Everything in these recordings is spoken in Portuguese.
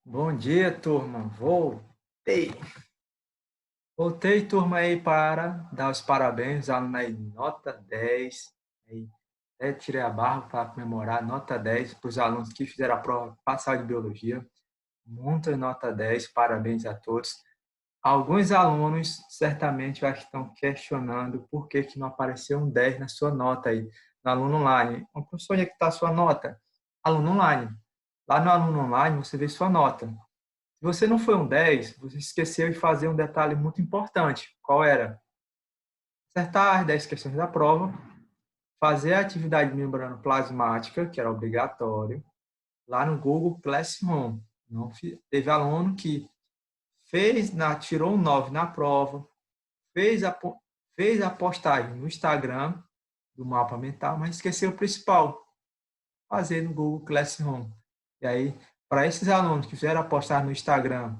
Bom dia, turma. Voltei, turma, aí para dar os parabéns, aluno aí, nota 10. Aí, até tirei a barra para comemorar, nota 10 para os alunos que fizeram a prova passada de biologia. Muita nota 10, parabéns a todos. Alguns alunos certamente já estão questionando por que não apareceu um 10 na sua nota aí, no aluno online. Professor, onde é que está a sua nota? Aluno online. Lá no aluno online você vê sua nota. Se você não foi um 10, você esqueceu de fazer um detalhe muito importante. Qual era? Acertar as 10 questões da prova, fazer a atividade de membrana plasmática, que era obrigatório, lá no Google Classroom. Não teve aluno que tirou um 9 na prova, fez a postagem no Instagram do mapa mental, mas esqueceu o principal, fazer no Google Classroom. E aí, para esses alunos que fizeram a postagem no Instagram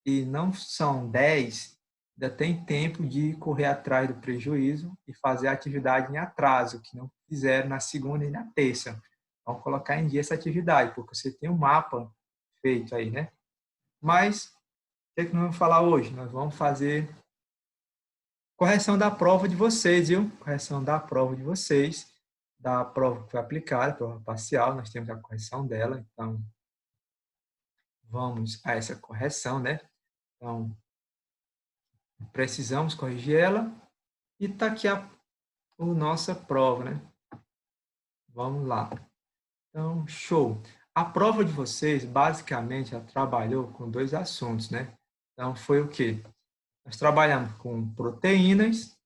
e não são 10, ainda tem tempo de correr atrás do prejuízo e fazer a atividade em atraso, que não fizeram na segunda e na terça. Vamos colocar em dia essa atividade, porque você tem um mapa feito aí, né? Mas, o que é que nós vamos falar hoje? Nós vamos fazer correção da prova de vocês, viu? Correção da prova de vocês, da prova que foi aplicada, prova parcial, nós temos a correção dela, então vamos a essa correção, né? Então, precisamos corrigir ela. E está aqui a nossa prova, né? Vamos lá. Então, show. A prova de vocês, basicamente, ela trabalhou com dois assuntos, né? Então, foi o quê? Nós trabalhamos com proteínas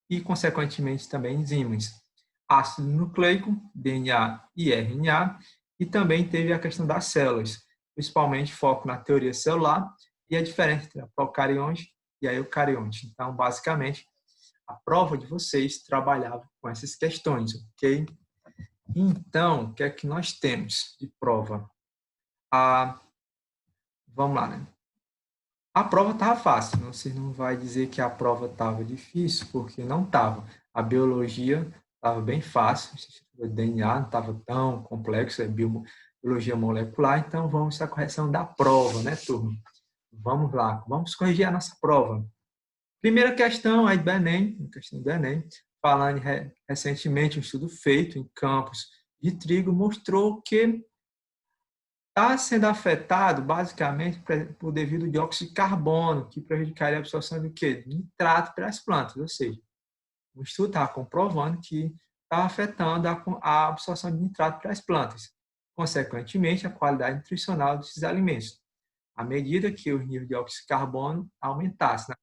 e, consequentemente, também enzimas. Ácido nucleico, DNA e RNA, e também teve a questão das células, principalmente foco na teoria celular e a diferença entre a procarionte e a eucarionte. Então, basicamente, a prova de vocês trabalhava com essas questões, ok? Então, o que é que nós temos de prova? Vamos lá, né? A prova estava fácil, você não vai dizer que a prova estava difícil, porque não estava. A biologia estava bem fácil, o DNA não estava tão complexo, é biologia molecular, então vamos à correção da prova, né, turma? Vamos lá, vamos corrigir a nossa prova. Primeira questão aí do Enem, questão do Enem, falando recentemente, um estudo feito em campos de trigo mostrou que está sendo afetado basicamente por devido ao dióxido de carbono, que prejudicaria a absorção do quê? Nitrato para as plantas, ou seja, o estudo estava comprovando que está afetando a absorção de nitrato para as plantas, consequentemente a qualidade nutricional desses alimentos, à medida que o nível de dióxido de carbono aumentasse, né?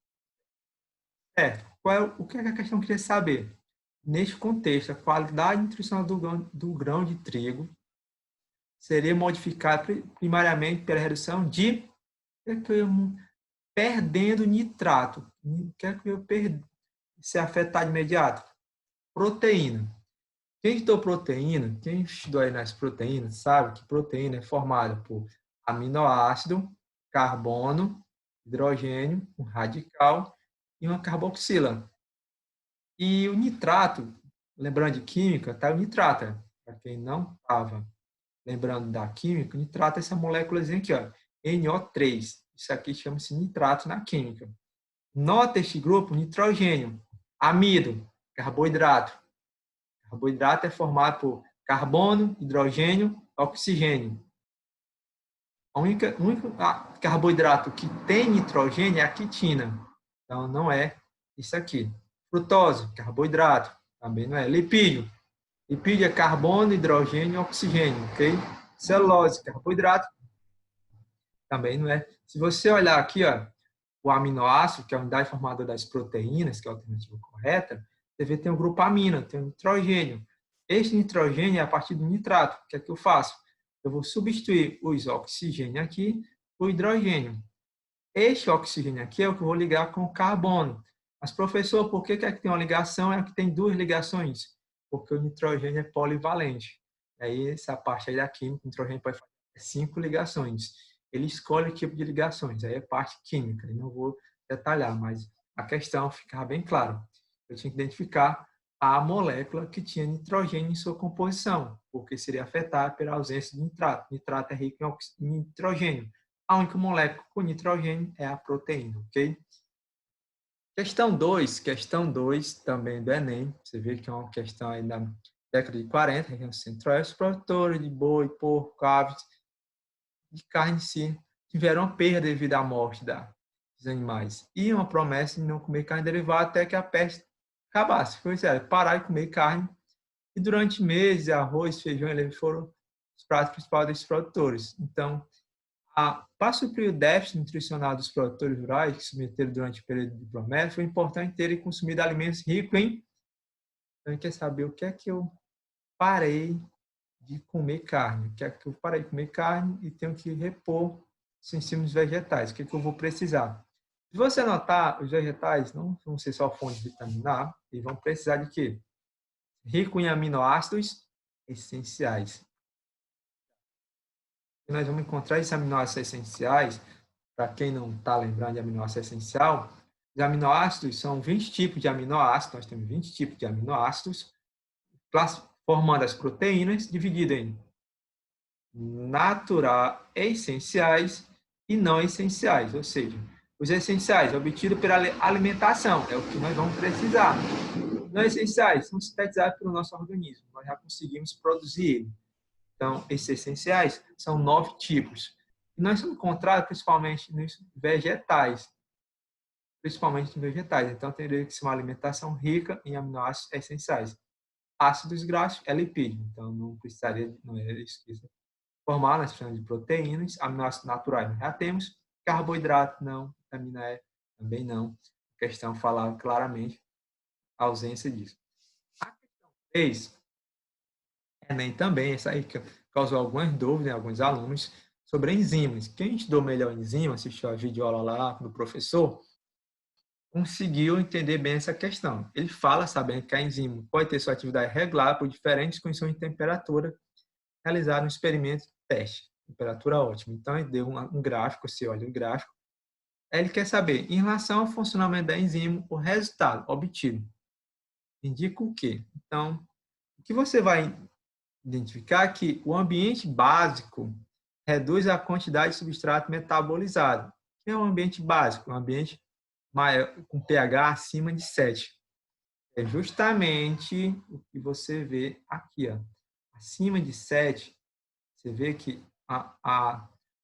O que a questão queria saber? Neste contexto, a qualidade nutricional do grão de trigo seria modificada primariamente pela redução de perdendo nitrato. O que é que eu perdi? Se afetar de imediato? Proteína. Quem estudou proteína, quem estudou aí nas proteínas, sabe que proteína é formada por aminoácido, carbono, hidrogênio, um radical e uma carboxila. E o nitrato, lembrando de química, tá o nitrato. Para quem não estava lembrando da química, o nitrato é essa moléculazinha aqui, ó, NO3. Isso aqui chama-se nitrato na química. Nota este grupo nitrogênio, amido, carboidrato. Carboidrato é formado por carbono, hidrogênio, oxigênio. A única carboidrato que tem nitrogênio é a quitina. Então, não é isso aqui. Frutose, carboidrato. Também não é. Lipídio. Lipídio é carbono, hidrogênio e oxigênio, ok? Celulose, carboidrato. Também não é. Se você olhar aqui, ó, o aminoácido, que é a unidade formadora das proteínas, que é a alternativa correta, você vê que tem o grupo amina, tem o nitrogênio. Este nitrogênio é a partir do nitrato. O que é que eu faço? Eu vou substituir os oxigênio aqui por hidrogênio. Este oxigênio aqui é o que eu vou ligar com o carbono. Mas, professor, por que é que tem uma ligação? É que tem duas ligações. Porque o nitrogênio é polivalente. Aí, essa parte aí da química, o nitrogênio pode fazer 5 ligações. Ele escolhe o tipo de ligações. Aí é parte química. Eu não vou detalhar, mas a questão ficar bem clara. Eu tinha que identificar a molécula que tinha nitrogênio em sua composição, porque seria afetada pela ausência de nitrato. Nitrato é rico em nitrogênio. A única molécula com nitrogênio é a proteína, ok? Questão 2 também do Enem. Você vê que é uma questão aí da década de 40, região centro-oeste. Os produtores de boi, porco, aves, de carne em si, tiveram uma perda devido à morte dos animais. E uma promessa de não comer carne derivada até que a peste acabasse. Foi sério, parar de comer carne. E durante meses, arroz, feijão, eles foram os pratos principais desses produtores. Então, para suprir o déficit nutricional dos produtores rurais que se submeteram durante o período de promessa, foi importante terem consumido alimentos ricos em... Então, quer saber o que é que eu parei de comer carne? O que é que eu parei de comer carne e tenho que repor os insumos vegetais? O que é que eu vou precisar? Se você notar, os vegetais não vão ser só fonte de vitamina A, eles vão precisar de quê? Rico em aminoácidos essenciais. E nós vamos encontrar esses aminoácidos essenciais. Para quem não está lembrando de aminoácido essencial, os aminoácidos são 20 tipos de aminoácidos, nós temos 20 tipos de aminoácidos, formando as proteínas, divididas em natural, essenciais e não essenciais, ou seja, os essenciais obtidos pela alimentação, é o que nós vamos precisar. Não essenciais são sintetizados pelo nosso organismo, nós já conseguimos produzir ele. Então, esses essenciais são 9 tipos. E nós somos encontrados principalmente nos vegetais. Então, teria que ser uma alimentação rica em aminoácidos essenciais. Ácidos graxos é lipídio. Então, não precisaria, não é isso que formar, nós precisamos de proteínas, aminoácidos naturais nós já temos, carboidrato não, vitamina E também não. A questão falava claramente a ausência disso. A questão 3, Enem também, essa aí que causou algumas dúvidas em alguns alunos sobre enzimas. Quem estudou melhor enzima, assistiu a videoaula lá do professor, conseguiu entender bem essa questão. Ele fala sabendo que a enzima pode ter sua atividade regular por diferentes condições de temperatura, realizar um experimento teste, temperatura ótima. Então, ele deu um gráfico, você olha o gráfico, aí ele quer saber, em relação ao funcionamento da enzima, o resultado obtido indica o quê? Então, o que você vai identificar é que o ambiente básico reduz a quantidade de substrato metabolizado. O que é um ambiente básico? Um ambiente maior, com pH acima de 7. É justamente o que você vê aqui. Ó. Acima de 7, você vê que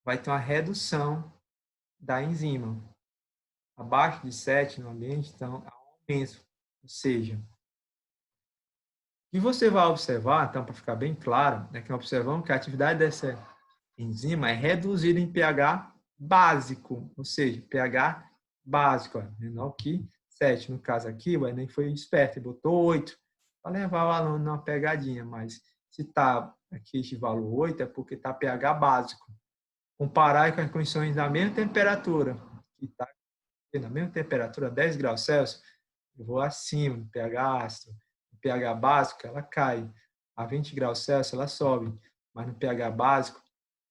vai ter uma redução da enzima. Abaixo de 7 no ambiente, então, há um aumento. Ou seja, e você vai observar, então, para ficar bem claro, que observamos que a atividade dessa enzima é reduzida em pH básico, ou seja, pH básico, menor que 7. No caso aqui, o Enem foi esperto e botou 8 para levar o aluno numa pegadinha, mas se está aqui este valor 8 é porque está pH básico. Comparar com as condições da mesma temperatura, que está na mesma temperatura, 10 graus Celsius, eu vou acima, pH ácido, no pH básico ela cai, a 20 graus Celsius ela sobe, mas no pH básico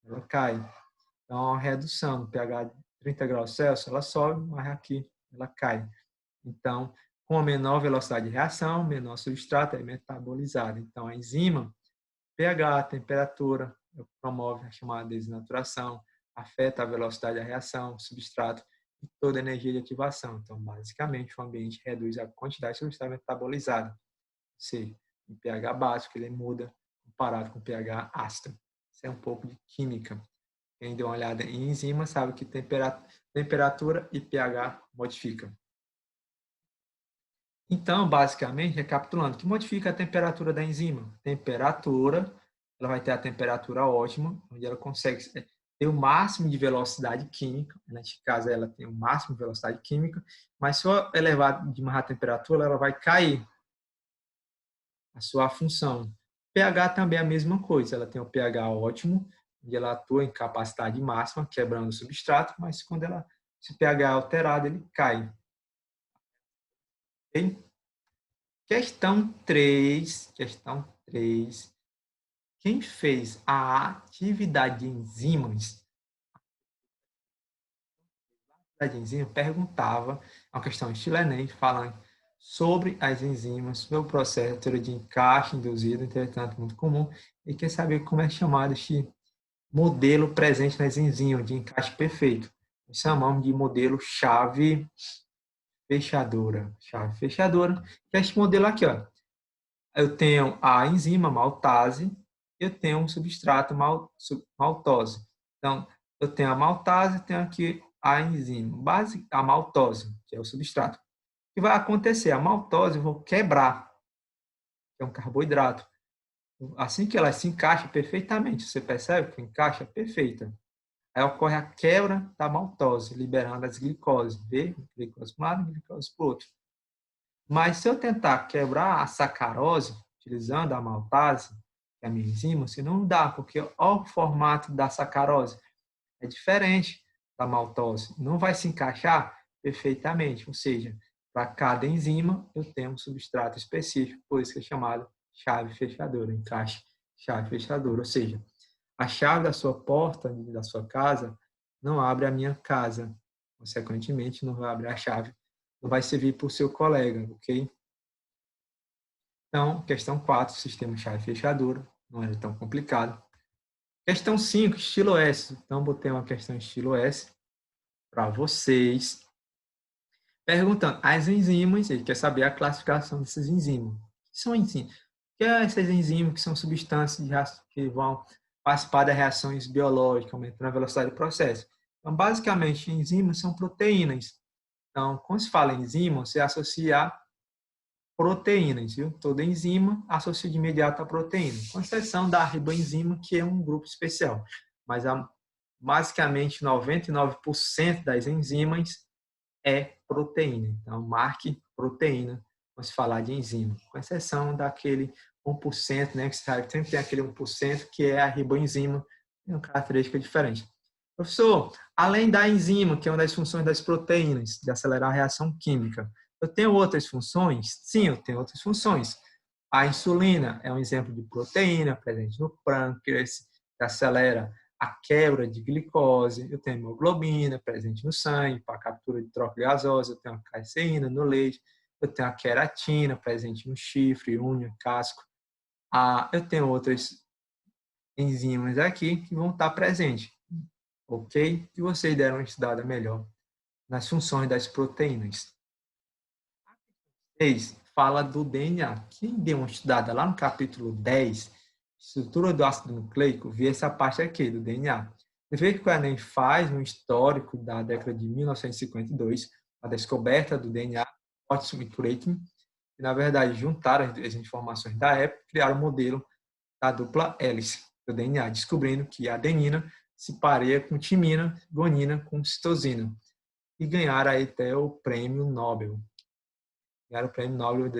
ela cai. Então, há uma redução no pH de 30 graus Celsius, ela sobe, mas aqui ela cai. Então, com a menor velocidade de reação, menor substrato é metabolizado. Então, a enzima, pH, temperatura, promove a chamada desnaturação, afeta a velocidade da reação, substrato e toda a energia de ativação. Então, basicamente, o ambiente reduz a quantidade de substrato metabolizado. Ou seja, em pH básico, ele muda comparado com pH ácido. Isso é um pouco de química. Quem deu uma olhada em enzima sabe que temperatura e pH modificam. Então, basicamente, recapitulando, o que modifica a temperatura da enzima? Temperatura, ela vai ter a temperatura ótima, onde ela consegue ter o máximo de velocidade química. Neste caso, ela tem o máximo de velocidade química, mas se eu elevar demais a temperatura, ela vai cair a sua função. pH também é a mesma coisa, ela tem o pH ótimo, onde ela atua em capacidade máxima, quebrando o substrato, mas quando se o pH é alterado, ele cai. Okay? Questão 3. Quem fez a atividade de enzimas? A atividade de enzima perguntava, uma questão estilo Enem, falando sobre as enzimas, sobre o processo de encaixe induzido, entretanto, muito comum, e quer saber como é chamado este modelo presente nas enzimas de encaixe perfeito. Nós chamamos de modelo chave fechadora. Chave fechadora, que é este modelo aqui, ó. Eu tenho a enzima maltase, eu tenho um substrato maltose. Então, eu tenho a maltase, tenho aqui a enzima, a maltose, que é o substrato. O que vai acontecer? A maltose eu vou quebrar, que é um carboidrato. Assim que ela se encaixa perfeitamente, você percebe que encaixa perfeita. Aí ocorre a quebra da maltose, liberando as glicoses, glicose para um lado e glicose para o outro. Mas se eu tentar quebrar a sacarose, utilizando a maltase, que é a minha enzima, assim, não dá, porque olha o formato da sacarose. É diferente da maltose. Não vai se encaixar perfeitamente. Ou seja, para cada enzima, eu tenho um substrato específico, por isso que é chamado chave fechadora, encaixe chave fechadora. Ou seja, a chave da sua porta, da sua casa, não abre a minha casa. Consequentemente, não vai abrir a chave. Não vai servir para o seu colega, ok? Então, questão 4, sistema chave fechadora. Não é tão complicado. Questão 5, estilo S. Então, botei uma questão estilo S para vocês. Perguntando, as enzimas, ele quer saber a classificação dessas enzimas. O que são enzimas? O que é essas enzimas que são substâncias que vão participar das reações biológicas, aumentando a velocidade do processo? Então, basicamente, enzimas são proteínas. Então, quando se fala em enzima, você associa a proteínas, viu? Toda enzima associa de imediato a proteína, com exceção da riboenzima, que é um grupo especial. Mas, basicamente, 99% das enzimas é proteína. Então, marque proteína quando se falar de enzima, com exceção daquele 1%, né, que sabe, sempre tem aquele 1% que é a riboenzima, tem uma característica diferente. Professor, além da enzima, que é uma das funções das proteínas, de acelerar a reação química, eu tenho outras funções? Sim, eu tenho outras funções. A insulina é um exemplo de proteína presente no pâncreas, que acelera a quebra de glicose. Eu tenho hemoglobina presente no sangue para a captura de troca gasosa. Eu tenho a caseína no leite. Eu tenho a queratina presente no chifre, unha, casco. Eu tenho outras enzimas aqui que vão estar presentes, ok? E vocês deram uma estudada melhor nas funções das proteínas. 6 fala do DNA. Quem deu uma estudada lá no capítulo 10, estrutura do ácido nucleico, vê essa parte aqui do DNA. Você vê que o Enem faz um histórico da década de 1952, a descoberta do DNA, Watson e Crick, que na verdade juntaram as informações da época e criaram o modelo da dupla hélice do DNA, descobrindo que a adenina se pareia com timina, guanina com citosina, e ganharam aí até o prêmio Nobel. Ganharam o prêmio Nobel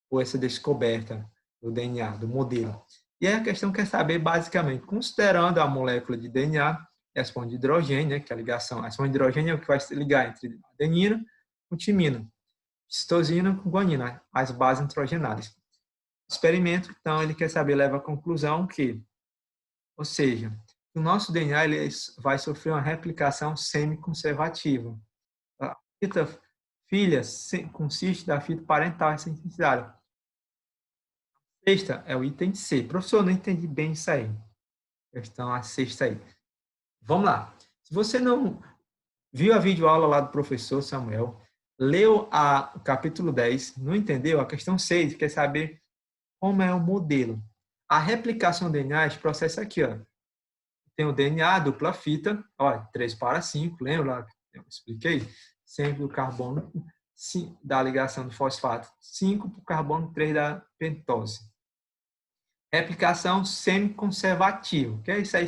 por essa descoberta do DNA, do modelo. E aí a questão quer saber, basicamente, considerando a molécula de DNA, a esponja de hidrogênio, né, que é a ligação, a esponja de hidrogênio é o que vai se ligar entre adenina com timina, citosina com guanina, as bases nitrogenadas. O experimento, então, ele quer saber, leva à conclusão que, ou seja, o nosso DNA ele vai sofrer uma replicação semi-conservativa. A fita filha consiste da fita parental essencial. Sexta é o item C. Professor, não entendi bem isso aí. Questão a sexta aí. Vamos lá. Se você não viu a videoaula lá do professor Samuel, leu o capítulo 10, não entendeu? A questão 6 quer saber como é o modelo. A replicação do DNA, esse processo aqui, ó. Tem o DNA, dupla fita, ó, 3 para 5, lembra lá que eu expliquei? Sempre o carbono da ligação do fosfato, 5 para o carbono 3 da pentose. Replicação semi-conservativa. O que é isso aí?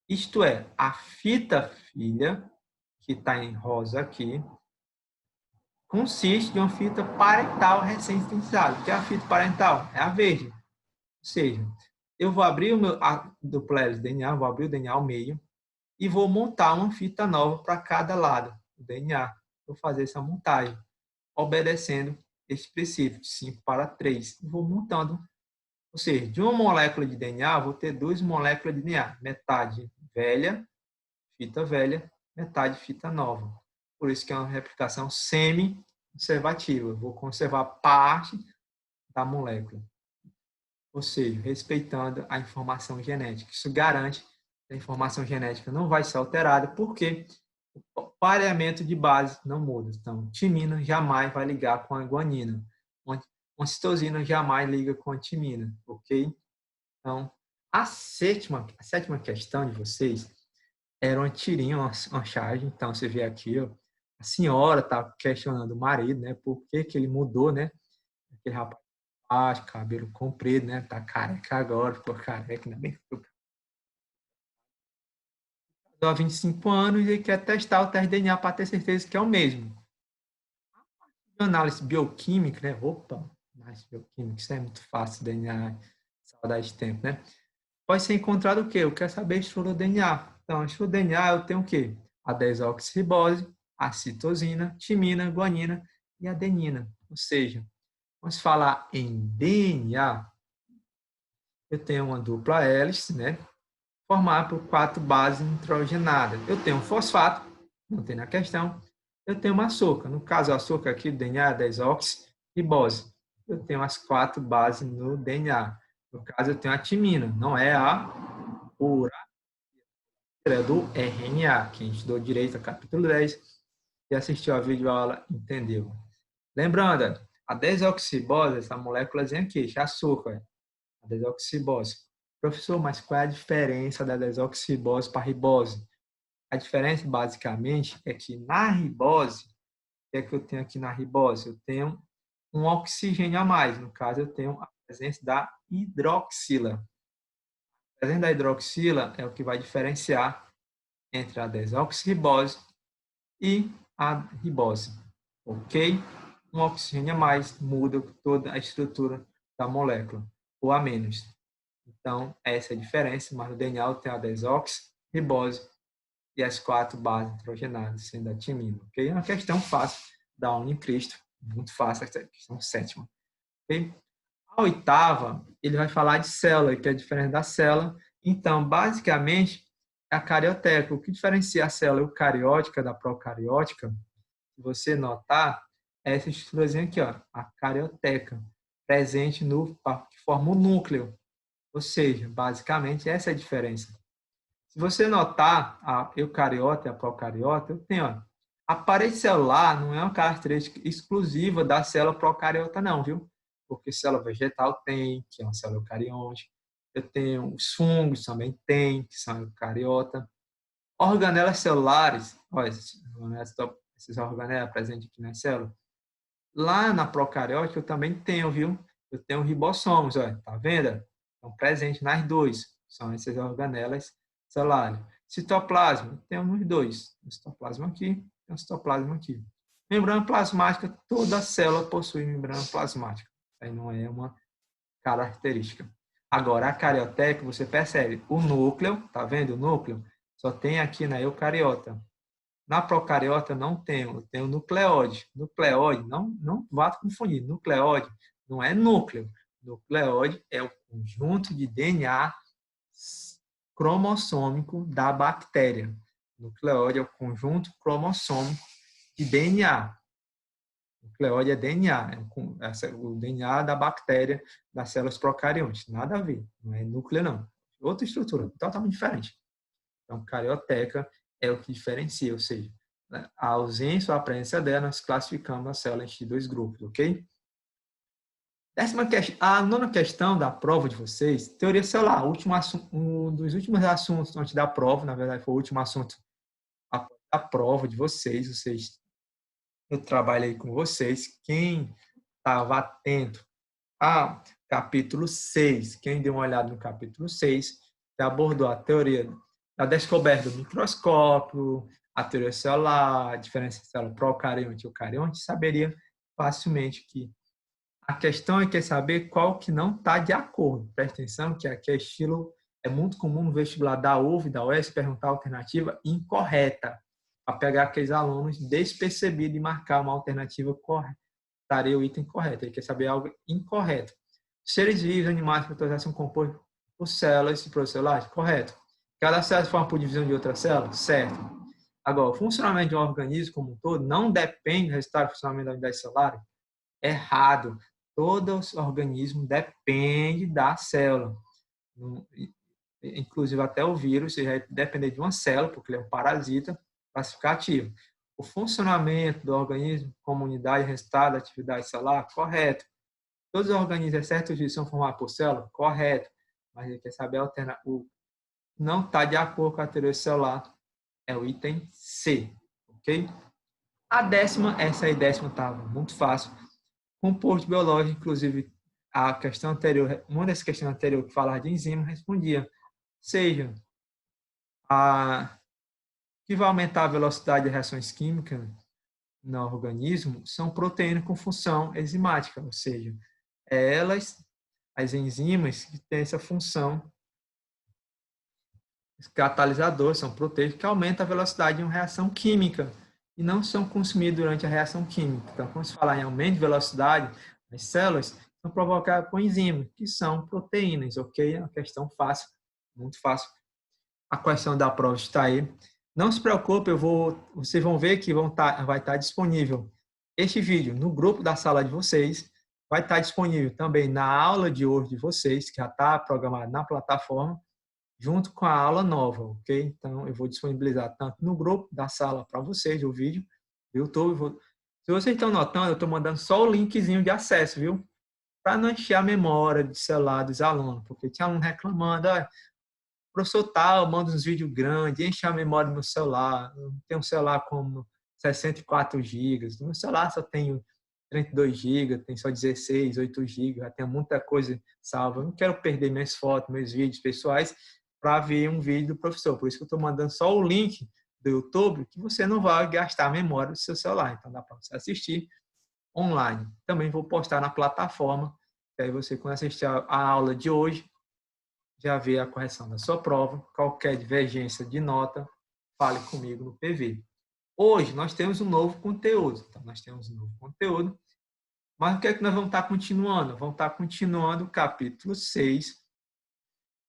Isto é, a fita filha, que está em rosa aqui, consiste de uma fita parental recém-sintetizada. O que é a fita parental? É a verde. Ou seja, eu vou abrir o meu dupla hélice DNA, vou abrir o DNA ao meio e vou montar uma fita nova para cada lado do DNA. Vou fazer essa montagem, obedecendo este princípio, 5 para 3. Vou montando. Ou seja, de uma molécula de DNA, vou ter 2 moléculas de DNA. Metade velha, fita velha, metade fita nova. Por isso que é uma replicação semi-conservativa. Vou conservar parte da molécula. Ou seja, respeitando a informação genética. Isso garante A informação genética não vai ser alterada, porque o pareamento de base não muda. Então, timina jamais vai ligar com a guanina. Uma citosina jamais liga com a timina, ok? Então, a sétima questão de vocês era uma tirinha, uma charge. Então, você vê aqui, ó, a senhora está questionando o marido, né? Por que que ele mudou, né? Aquele rapaz baixo, cabelo comprido, né? Tá careca agora, ficou careca, ainda bem que ficou há 25 anos e quer testar o teste de DNA para ter certeza que é o mesmo. Análise bioquímica, né? Opa, análise bioquímica, isso é muito fácil, DNA, saudade de tempo, né? Pode ser encontrado o quê? Eu quero saber a estrutura do DNA. Então, a estrutura do DNA eu tenho o quê? A desoxirribose, a citosina, timina, guanina e adenina. Ou seja, vamos falar em DNA, eu tenho uma dupla hélice, né? Formada por 4 bases nitrogenadas. Eu tenho um fosfato, não tem na questão. Eu tenho uma açúcar. No caso, o açúcar aqui do DNA é desoxirribose. Eu tenho as 4 bases no DNA. No caso, eu tenho a timina, não é a pura, é do RNA. Quem estudou direito, capítulo 10, e assistiu a videoaula, entendeu. Lembrando, a desoxirribose, essa moléculazinha aqui, é açúcar, a desoxirribose. Professor, mas qual é a diferença da desoxirribose para a ribose? A diferença, basicamente, é que na ribose, o que é que eu tenho aqui na ribose? Eu tenho um oxigênio a mais. No caso, eu tenho a presença da hidroxila. A presença da hidroxila é o que vai diferenciar entre a desoxirribose e a ribose. Ok? Um oxigênio a mais muda toda a estrutura da molécula, ou a menos. Então, essa é a diferença, mas no DNA tem a desoxirribose e as 4 bases nitrogenadas, sendo a timina. Okay? É uma questão fácil da Unicristo, muito fácil, essa questão sétima. Okay? A oitava, ele vai falar de célula, que é a diferença da célula. Então, basicamente, é a carioteca. O que diferencia a célula eucariótica da procariótica, se você notar, é essa estruturazinha aqui, ó, a carioteca, presente no que forma o núcleo. Ou seja, basicamente, essa é a diferença. Se você notar a eucariota e a procariota, eu tenho, ó, a parede celular não é uma característica exclusiva da célula procariota, não, viu? Porque célula vegetal tem, que é uma célula eucarionte. Eu tenho os fungos também tem, que são eucariota. Organelas celulares, olha, esses organelas presentes aqui na célula. Lá na procariótica eu também tenho, viu? Eu tenho ribossomos, olha, tá vendo? Estão presentes nas duas. São essas organelas celulares. Citoplasma, temos nos dois. O citoplasma aqui e o citoplasma aqui. Membrana plasmática, toda célula possui membrana plasmática. Aí não é uma característica. Agora, a carioteca, você percebe, o núcleo, tá vendo o núcleo? Só tem aqui na eucariota. Na procariota não tenho, eu tenho nucleóide. Nucleóide, não vá confundir, nucleóide não é núcleo. Nucleóide é o conjunto de DNA cromossômico da bactéria. Nucleóide é o conjunto cromossômico de DNA. Nucleóide é DNA, é o DNA da bactéria das células procariontes. Nada a ver, não é núcleo não. Outra estrutura, totalmente diferente. Então, carioteca é o que diferencia, ou seja, a ausência ou a presença dela, nós classificamos a célula em dois grupos, ok? A nona questão da prova de vocês, teoria celular, um dos últimos assuntos antes da prova, na verdade foi o último assunto da prova de vocês, eu trabalhei com vocês, quem estava atento ao capítulo 6, quem deu uma olhada no capítulo 6, já abordou a teoria da descoberta do microscópio, a teoria celular, a diferença entre célula procarionte e eucarionte, saberia facilmente que a questão é saber qual que não está de acordo. Presta atenção que aqui é muito comum no vestibular da UF e da UES perguntar a alternativa incorreta, para pegar aqueles alunos despercebidos e marcar uma alternativa correta, estaria o item correto. Ele quer saber algo incorreto. Seres vivos, animais, protozoários são compostos por células e procelulares? Correto. Cada célula se forma por divisão de outra célula? Certo. Agora, o funcionamento de um organismo como um todo não depende do resultado do funcionamento da unidade celular? Errado. Todo organismo depende da célula. inclusive até o vírus, ele vai depender de uma célula, porque ele é um parasita classificativo. O funcionamento do organismo, comunidade, resultado, atividade celular, correto. Todos os organismos, exceto os são formados por célula, correto. Mas ele quer saber alternar. O não está de acordo com a teoria celular é o item C, ok? A décima, essa aí décima estava muito fácil. Composto biológico, inclusive a questão anterior, uma das questões anteriores que falava de enzima, respondia. Seja, que vai aumentar a velocidade de reações químicas no organismo são proteínas com função enzimática, ou seja, elas, as enzimas, que têm essa função catalisador, são proteínas que aumentam a velocidade de uma reação química e não são consumidas durante a reação química. Então, quando se fala em aumento de velocidade, as células são provocadas por enzimas, que são proteínas, ok? É uma questão fácil, muito fácil. A questão da prova está aí. Não se preocupe, vocês vão ver que vai estar disponível este vídeo no grupo da sala de vocês, vai estar disponível também na aula de hoje de vocês, que já está programado na plataforma, junto com a aula nova, ok? Então, eu vou disponibilizar tanto no grupo da sala para vocês, o vídeo do YouTube. Se vocês estão notando, eu estou mandando só o linkzinho de acesso, viu? Para não encher a memória de celular dos alunos, porque tinha aluno reclamando, professor tal, manda uns vídeos grandes, enche a memória do meu celular. Eu tenho um celular com 64 GB. No meu celular só tenho 32 GB, tem só 16, 8 GB, já tenho muita coisa salva. Eu não quero perder minhas fotos, meus vídeos pessoais para ver um vídeo do professor. Por isso que eu estou mandando só o link do YouTube, que você não vai gastar a memória do seu celular. Então dá para você assistir online. Também vou postar na plataforma, que aí você, quando assistir a aula de hoje, já vê a correção da sua prova. Qualquer divergência de nota, fale comigo no PV. Hoje nós temos um novo conteúdo. Então, nós temos um novo conteúdo. Mas o que é que nós vamos estar continuando? Vamos estar continuando o capítulo 6.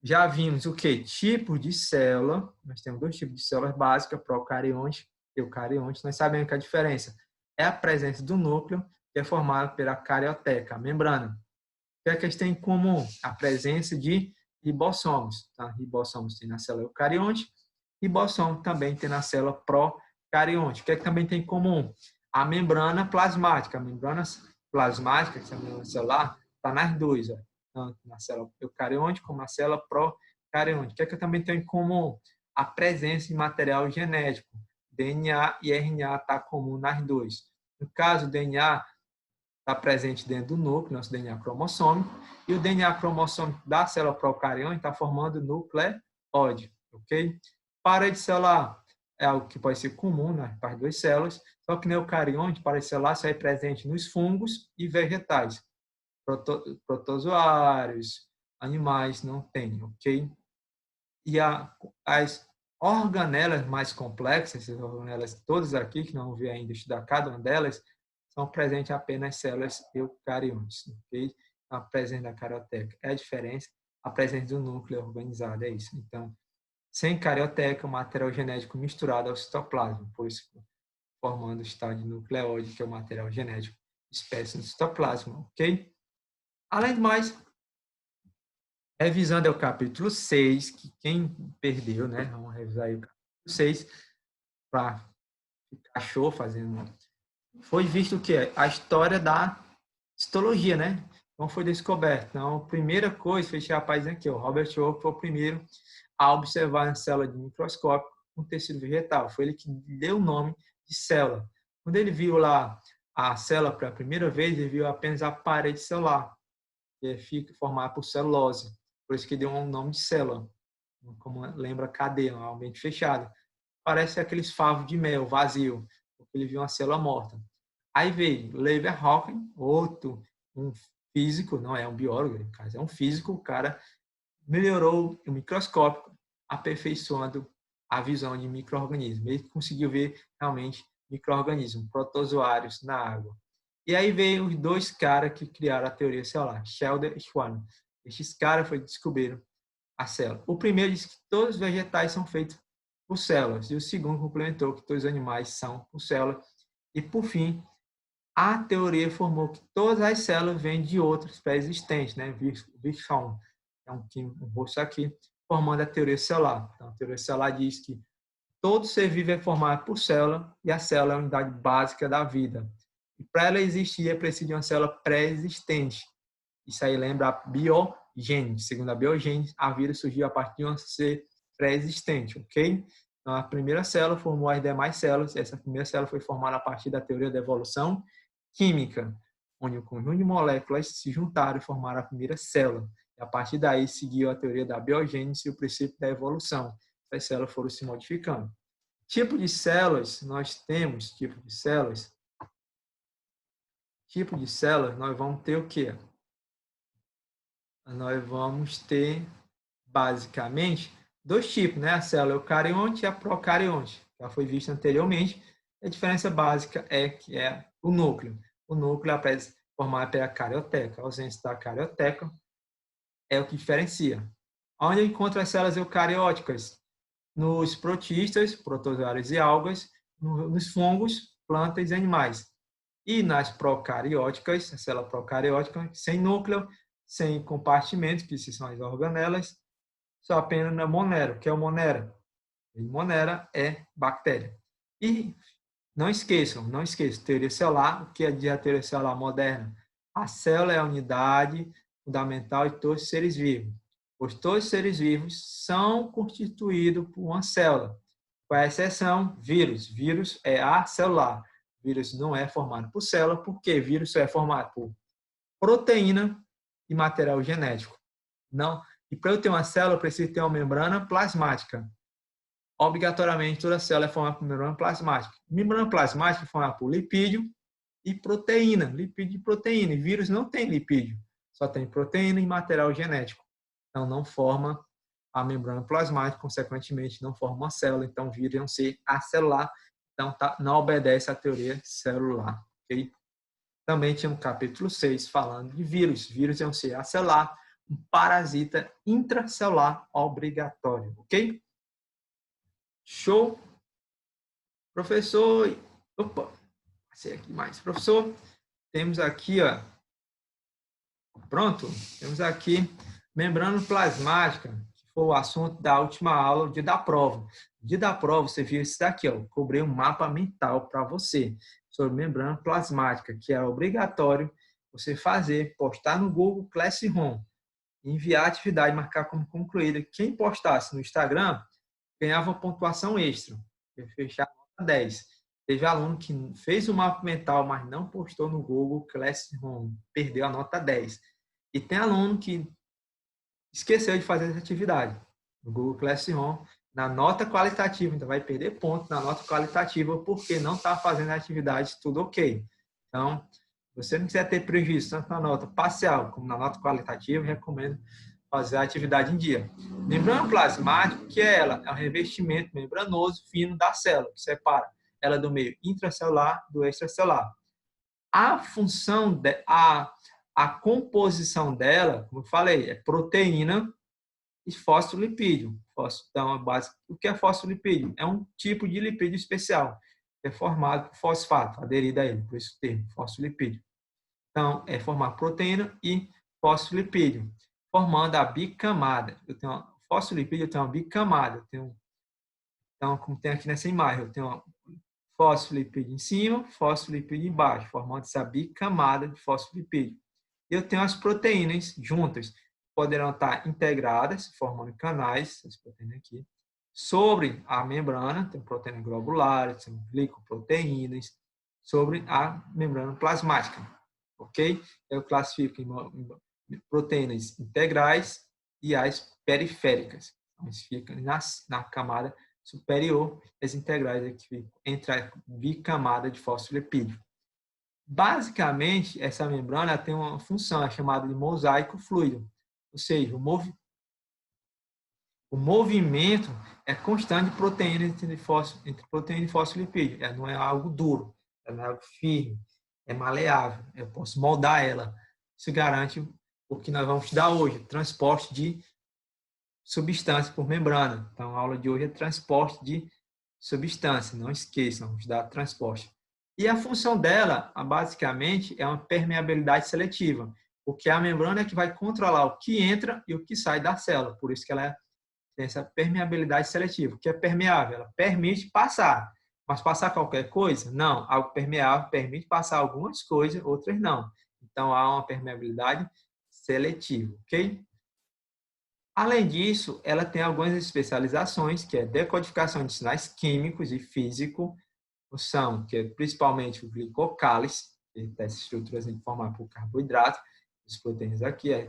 Já vimos o que? Tipos de célula. Nós temos dois tipos de células básicas, procarionte e eucarionte. Nós sabemos que a diferença é a presença do núcleo, que é formado pela carioteca, a membrana. O que é que eles têm em comum? A presença de ribossomos. Tá? Ribossomos tem na célula eucarionte, ribossomo também tem na célula procarionte. O que é que também tem em comum? A membrana plasmática. A membrana plasmática, que é a membrana celular, está nas duas, ó. Tanto na célula eucarionte como na célula procarionte. O que é que também tem em comum? A presença de material genético. DNA e RNA está comum nas duas. No caso, o DNA está presente dentro do núcleo, nosso DNA cromossômico, e o DNA cromossômico da célula procarionte está formando nucleóide, ok? Parede celular é algo que pode ser comum nas duas células, só que no eucarionte, parede celular só é presente nos fungos e vegetais. Protozoários, animais não tem, ok? E as organelas mais complexas, essas organelas todas aqui, que não vi ainda estudar cada uma delas, são presentes apenas células eucariontes, ok? A presença da carioteca é a diferença, a presença do núcleo organizado é isso. Então, sem carioteca, o material genético misturado ao citoplasma, por isso formando o estado de nucleóide, que é o material genético espécie no citoplasma, ok? Além do mais, revisando é o capítulo 6, que quem perdeu, né? Vamos revisar aí o capítulo 6 para ficar show fazendo. Foi visto o que? A história da histologia, né? Então foi descoberto. Então, a primeira coisa foi esse rapaz aqui, o Robert Hooke, foi o primeiro a observar a célula de microscópio com tecido vegetal. Foi ele que deu o nome de célula. Quando ele viu lá a célula pela primeira vez, ele viu apenas a parede celular, que fica formada por celulose. Por isso que deu um nome de célula, como lembra cadeia, um ambiente fechado. Parece aqueles favos de mel vazio, porque ele viu uma célula morta. Aí veio Leeuwenhoek, outro, um físico, não é um biólogo, no caso é um físico, o cara melhorou o microscópio, aperfeiçoando a visão de micro-organismos. Ele conseguiu ver realmente micro-organismos, protozoários na água. E aí veio os dois caras que criaram a teoria celular, Sheldon e Schwann. Esses caras descobriram a célula. O primeiro disse que todos os vegetais são feitos por células, e o segundo complementou que todos os animais são por células. E, por fim, a teoria formou que todas as células vêm de outras pré-existentes, né? Wigson é um rosto aqui. formando a teoria celular. Então, a teoria celular diz que todo ser vivo é formado por célula e a célula é a unidade básica da vida. E para ela existir, é preciso de uma célula pré-existente. Isso aí lembra a biogênese. Segundo a biogênese, a vida surgiu a partir de um ser pré-existente, ok? Então, a primeira célula formou as demais células. Essa primeira célula foi formada a partir da teoria da evolução química, onde o conjunto de moléculas se juntaram e formaram a primeira célula. E a partir daí seguiu a teoria da biogênese e o princípio da evolução. As células foram se modificando. Tipo de células, nós temos tipo de células. Tipo de células, nós vamos ter o quê? Nós vamos ter, basicamente, dois tipos, né? A célula eucarionte e a procarionte. Já foi visto anteriormente. A diferença básica é que é o núcleo. O núcleo é formado pela carioteca. A ausência da carioteca é o que diferencia. Onde eu encontro as células eucarióticas? Nos protistas, protozoários e algas, nos fungos, plantas e animais. E nas procarióticas, a célula procariótica, sem núcleo, sem compartimentos, que são as organelas, só apenas na monera. O que é o monera? E monera é bactéria. E não esqueçam, teoria celular, o que é a teoria celular moderna? A célula é a unidade fundamental de todos os seres vivos. Pois todos os seres vivos são constituídos por uma célula. Com exceção, vírus. Vírus é acelular. Vírus não é formado por célula, porque vírus só é formado por proteína e material genético. Não. E para eu ter uma célula, eu preciso ter uma membrana plasmática. Obrigatoriamente, toda célula é formada por membrana plasmática. Membrana plasmática é formada por lipídio e proteína. Lipídio e proteína. E vírus não tem lipídio, só tem proteína e material genético. Então, não forma a membrana plasmática, consequentemente, não forma uma célula. Então, vírus é um ser acelular. Então, não obedece à teoria celular. Okay? Também tinha um capítulo 6 falando de vírus. Vírus é um ser acelular, um parasita intracelular obrigatório. Ok? Show? Professor, opa, passei aqui mais. Professor, temos aqui, ó, pronto, temos aqui membrana plasmática, que foi o assunto da última aula, o dia da prova. No dia da prova, você viu isso daqui, ó, cobrei um mapa mental para você sobre membrana plasmática, que é obrigatório você fazer, postar no Google Classroom, enviar a atividade, marcar como concluída. Quem postasse no Instagram ganhava pontuação extra, fechar nota 10. Teve aluno que fez o mapa mental, mas não postou no Google Classroom, perdeu a nota 10. E tem aluno que esqueceu de fazer essa atividade no Google Classroom, na nota qualitativa, então vai perder ponto na nota qualitativa porque não está fazendo a atividade tudo ok. Então, se você não quiser ter prejuízo tanto na nota parcial como na nota qualitativa, recomendo fazer a atividade em dia. Membrana plasmática, o que é ela? É um revestimento membranoso fino da célula, que separa ela do meio intracelular do extracelular. A função, a composição dela, como eu falei, é proteína e fosfolipídio. Então, o que é fosfolipídio? É um tipo de lipídio especial, é formado por fosfato, aderido a ele, por isso o termo, fosfolipídio. Então, é formar proteína e fosfolipídio, formando a bicamada. Fosfolipídio, eu tenho uma bicamada. Então, como tem aqui nessa imagem, eu tenho fosfolipídio em cima, fosfolipídio embaixo, formando essa bicamada de fosfolipídio. E eu tenho as proteínas juntas, poderão estar integradas, formando canais, essas proteínas aqui, sobre a membrana, tem proteínas globulares, tem glicoproteínas, sobre a membrana plasmática, ok? Eu classifico em proteínas integrais e as periféricas. Então, eles ficam na camada superior, as integrais aqui ficam entre a bicamada de fosfolipídio. Basicamente, essa membrana tem uma função chamada de mosaico fluido, ou seja, o movimento é constante de proteínas entre proteína e fosfolipídio. Não é algo duro, não é algo firme, é maleável, eu posso moldar ela. Isso garante o que nós vamos estudar hoje, transporte de substância por membrana. Então, a aula de hoje é transporte de substância, não esqueçam, vamos estudar transporte. E a função dela, basicamente, é uma permeabilidade seletiva, porque a membrana é que vai controlar o que entra e o que sai da célula, por isso que ela é tem essa permeabilidade seletiva, que é permeável, ela permite passar. Mas passar qualquer coisa? Não. Algo permeável permite passar algumas coisas, outras não. Então, há uma permeabilidade seletiva, ok? Além disso, ela tem algumas especializações, que é decodificação de sinais químicos e físico, função, que é principalmente o glicocálise, que tem essas estruturas formar por carboidrato, as proteínas aqui, as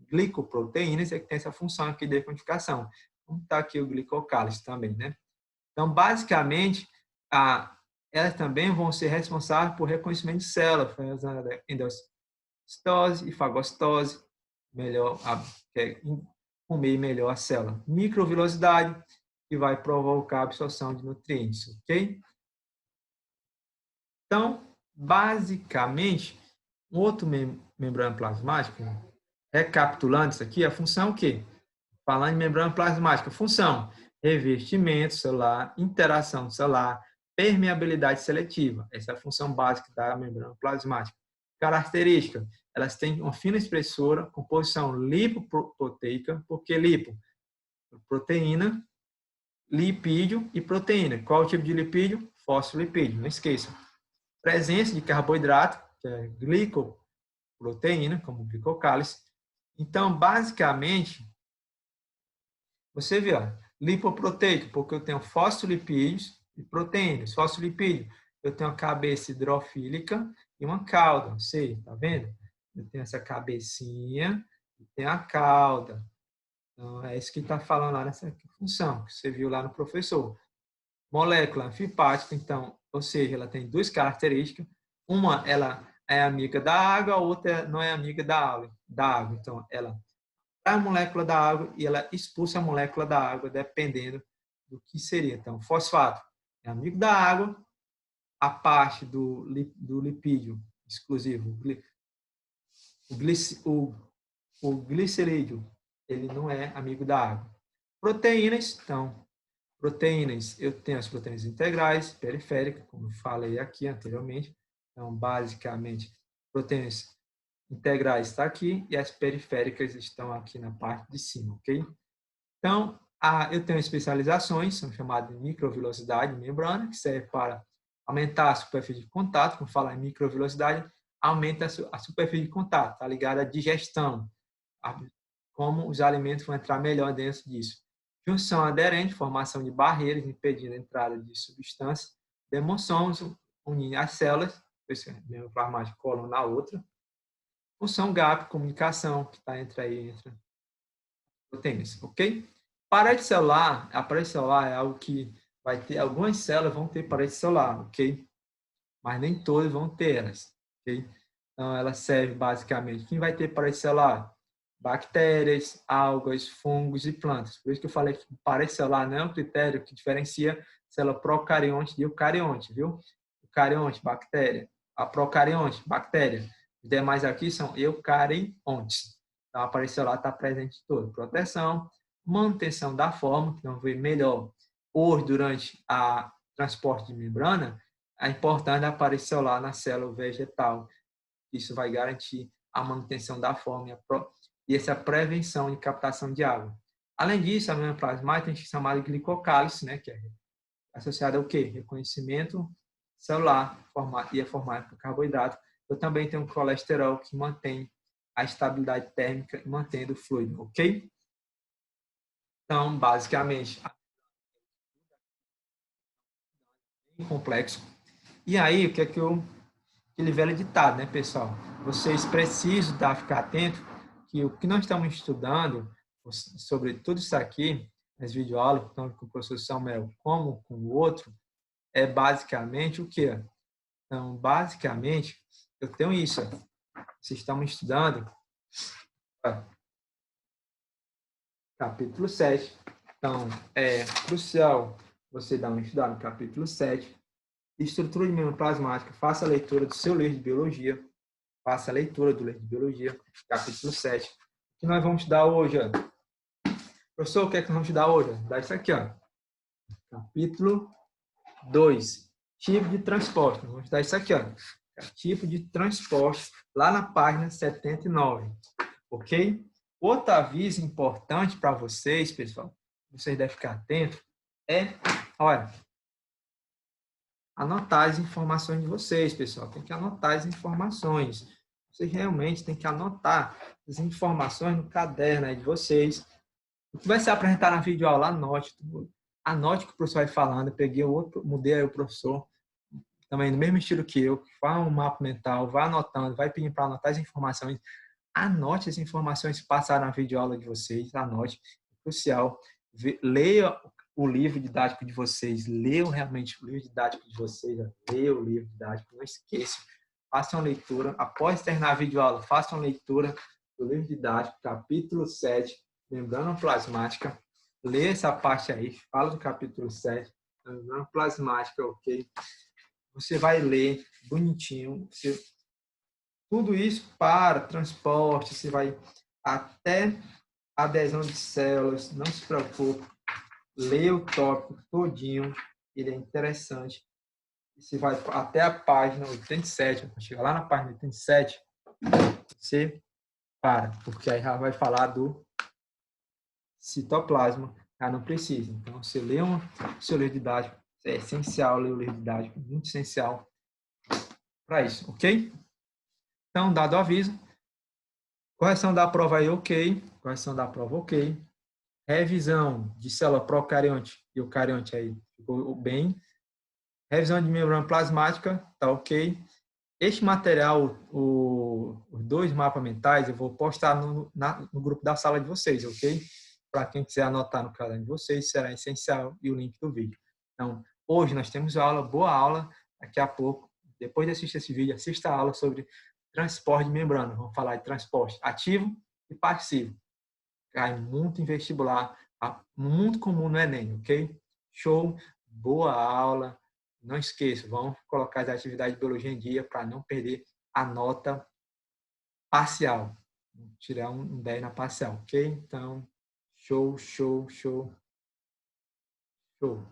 glicoproteínas, é que tem essa função aqui de decodificação. Como está aqui o glicocálise também, né? Então, basicamente, elas também vão ser responsáveis por reconhecimento de células, endocitose e fagocitose, melhor, comer melhor a célula. Microvilosidade, que vai provocar a absorção de nutrientes, ok? Então, basicamente, um outro membrana plasmática, recapitulando isso aqui, a função é o quê? Falando em membrana plasmática, função, revestimento celular, interação celular, permeabilidade seletiva. Essa é a função básica da membrana plasmática. Característica, elas têm uma fina espessura, composição lipoproteica, porque lipo, proteína, lipídio e proteína. Qual é o tipo de lipídio? Fosfolipídio, não esqueça. Presença de carboidrato, que é glicoproteína, como glicocálise. Então, basicamente, você vê, ó, lipoproteico, porque eu tenho fosfolipídios e proteínas. Fosfolipídio, eu tenho a cabeça hidrofílica e uma cauda, não sei, tá vendo? Eu tenho essa cabecinha e tenho a cauda. Então, é isso que está falando lá nessa função, que você viu lá no professor. Molécula anfipática, então, ou seja, ela tem duas características. Uma, ela é amiga da água, a outra não é amiga da água. Então, ela a molécula da água e ela expulsa a molécula da água, dependendo do que seria. Então, fosfato é amigo da água, a parte do lipídio exclusivo, o glicerídeo, ele não é amigo da água. Proteínas, então, proteínas, eu tenho as proteínas integrais, periféricas, como eu falei aqui anteriormente. Então, basicamente, proteínas integrais está aqui e as periféricas estão aqui na parte de cima, ok? Então, eu tenho especializações, são chamadas de microvilosidade membrana, que serve para aumentar a superfície de contato. Quando fala em microvilosidade, aumenta a superfície de contato, está ligada à digestão, como os alimentos vão entrar melhor dentro disso. Junção aderente, formação de barreiras, impedindo a entrada de substâncias, demonções, unindo as células, mesmo plasmático cola na outra. Função gap, comunicação, que está entre proteínas, ok? Parede celular, a parede celular é algo que vai ter, algumas células vão ter parede celular, ok? Mas nem todas vão ter elas, ok? Então, ela serve basicamente, quem vai ter parede celular? Bactérias, algas, fungos e plantas. Por isso que eu falei que parede celular não é um critério que diferencia célula procarionte de eucarionte, viu? Eucarionte, bactéria. A procarionte, bactéria. Os demais aqui são eucariontes. Então, a parede celular está presente em todo. Proteção, manutenção da forma, que não vê melhor. Hoje, durante a transporte de membrana, é importante a parede celular na célula vegetal. Isso vai garantir a manutenção da forma e essa prevenção de captação de água. Além disso, a membrana plasmática tem chamada de glicocálise, né, que é associada ao quê? Reconhecimento celular e é formada por carboidrato. Eu também tenho um colesterol que mantém a estabilidade térmica e mantendo o fluido, ok? Então, basicamente, é complexo. E aí, o que é que aquele velho ditado, né, pessoal? Vocês precisam ficar atentos que o que nós estamos estudando sobre tudo isso aqui, as videoaulas, tanto com o professor Samuel como com o outro, é basicamente o quê? Então, basicamente, eu tenho isso. Vocês estão estudando capítulo 7. Então, é crucial você dar uma estudada no capítulo 7. Estrutura de membrana plasmática. Faça a leitura do seu livro de biologia. Faça a leitura do livro de biologia, capítulo 7. O que nós vamos estudar hoje? Professor, o que é que nós vamos estudar hoje? Dá isso aqui, ó. Capítulo 2. Tipo de transporte. Vamos estudar isso aqui, ó. Tipo de transporte, lá na página 79. Ok? Outro aviso importante para vocês, pessoal, vocês devem ficar atentos é, olha, anotar as informações de vocês, pessoal. Tem que anotar as informações. Vocês realmente têm que anotar as informações no caderno aí de vocês. O que vai ser apresentado na videoaula, anote. Anote o que o professor vai falando. Eu peguei outro, mudei aí o professor, também no mesmo estilo que eu, faz um mapa mental, vai anotando, vai pedindo para anotar as informações. Anote as informações que passaram na videoaula de vocês, anote. É crucial. Leia o livro didático de vocês, leiam realmente o livro didático de vocês, leia o livro didático, não esqueça. Façam leitura, após terminar a videoaula, façam leitura do livro didático, capítulo 7, membrana plasmática. Leia essa parte aí, fala do capítulo 7, membrana plasmática, ok? Você vai ler bonitinho, tudo isso para transporte, você vai até adesão de células, não se preocupe, leia o tópico todinho, ele é interessante. Você vai até a página 87, chega lá na página 87, você para, porque aí já vai falar do citoplasma, já não precisa. Então, você lê o seu livro didático, é essencial ler o livro didático, muito essencial para isso, ok? Então, dado o aviso, correção da prova aí, ok. Correção da prova, ok. Revisão de célula procarionte e eucarionte aí, ficou bem. Revisão de membrana plasmática, tá ok. Este material, os 2 mapas mentais, eu vou postar no grupo da sala de vocês, ok? Para quem quiser anotar no caderno de vocês, será essencial e o link do vídeo. Então, hoje nós temos aula, boa aula. Daqui a pouco, depois de assistir esse vídeo, assista a aula sobre transporte de membrana. Vamos falar de transporte ativo e passivo. Cai muito em vestibular, muito comum no Enem, ok? Show, boa aula. Não esqueça, vamos colocar as atividades de biologia em dia para não perder a nota parcial. Tirar um 10 na parcial, ok? Então, show, show, show, show.